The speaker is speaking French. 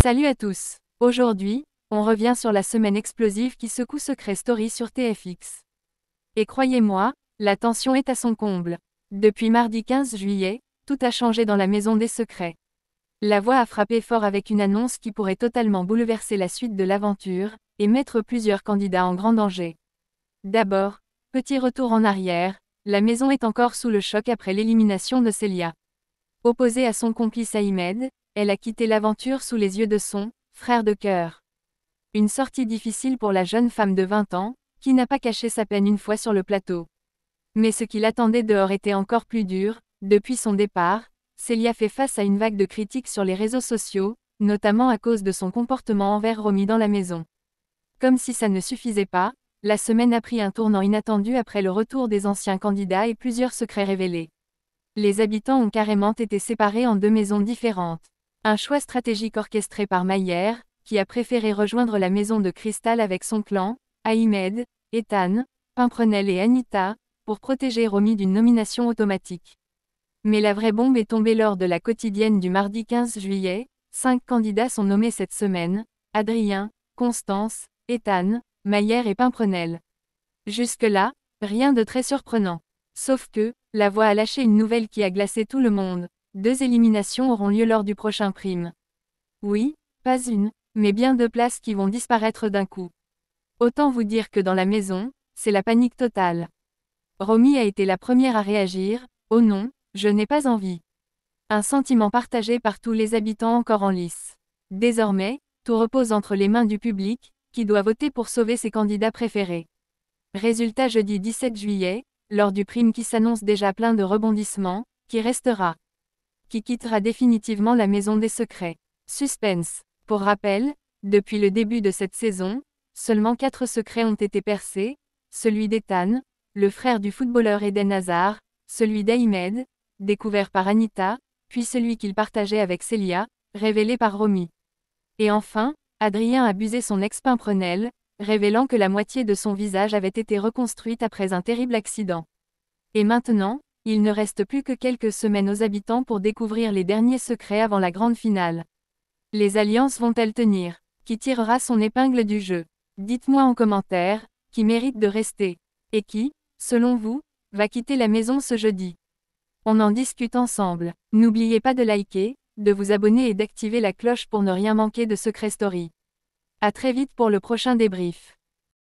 Salut à tous. Aujourd'hui, on revient sur la semaine explosive qui secoue Secret Story sur TFX. Et croyez-moi, la tension est à son comble. Depuis mardi 15 juillet, tout a changé dans la maison des secrets. La voix a frappé fort avec une annonce qui pourrait totalement bouleverser la suite de l'aventure, et mettre plusieurs candidats en grand danger. D'abord, petit retour en arrière, la maison est encore sous le choc après l'élimination de Célia. Opposée à son complice Ahmed, elle a quitté l'aventure sous les yeux de son frère de cœur. Une sortie difficile pour la jeune femme de 20 ans, qui n'a pas caché sa peine une fois sur le plateau. Mais ce qui l'attendait dehors était encore plus dur. Depuis son départ, Célia fait face à une vague de critiques sur les réseaux sociaux, notamment à cause de son comportement envers Romy dans la maison. Comme si ça ne suffisait pas, la semaine a pris un tournant inattendu après le retour des anciens candidats et plusieurs secrets révélés. Les habitants ont carrément été séparés en deux maisons différentes. Un choix stratégique orchestré par Mayer, qui a préféré rejoindre la maison de Cristal avec son clan, Ahmed, Ethan, Pimprenel et Anita, pour protéger Romy d'une nomination automatique. Mais la vraie bombe est tombée lors de la quotidienne du mardi 15 juillet. 5 candidats sont nommés cette semaine: Adrien, Constance, Ethan, Mayer et Pimprenel. Jusque-là, rien de très surprenant. Sauf que, la voix a lâché une nouvelle qui a glacé tout le monde. 2 éliminations auront lieu lors du prochain prime. Oui, pas une, mais bien 2 places qui vont disparaître d'un coup. Autant vous dire que dans la maison, c'est la panique totale. Romy a été la première à réagir: « Oh non, je n'ai pas envie ». Un sentiment partagé par tous les habitants encore en lice. Désormais, tout repose entre les mains du public, qui doit voter pour sauver ses candidats préférés. Résultat jeudi 17 juillet, lors du prime qui s'annonce déjà plein de rebondissements: qui restera? Qui quittera définitivement la maison des secrets? Suspense. Pour rappel, depuis le début de cette saison, seulement 4 secrets ont été percés: celui d'Ethan, le frère du footballeur Eden Hazard, celui d'Ahmed, découvert par Anita, puis celui qu'il partageait avec Célia, révélé par Romy. Et enfin, Adrien a abusé son ex-Pimprenel, révélant que la moitié de son visage avait été reconstruite après un terrible accident. Et maintenant, il ne reste plus que quelques semaines aux habitants pour découvrir les derniers secrets avant la grande finale. Les alliances vont-elles tenir? Qui tirera son épingle du jeu? Dites-moi en commentaire, qui mérite de rester? Et qui, selon vous, va quitter la maison ce jeudi? On en discute ensemble. N'oubliez pas de liker, de vous abonner et d'activer la cloche pour ne rien manquer de Secret Story. À très vite pour le prochain débrief.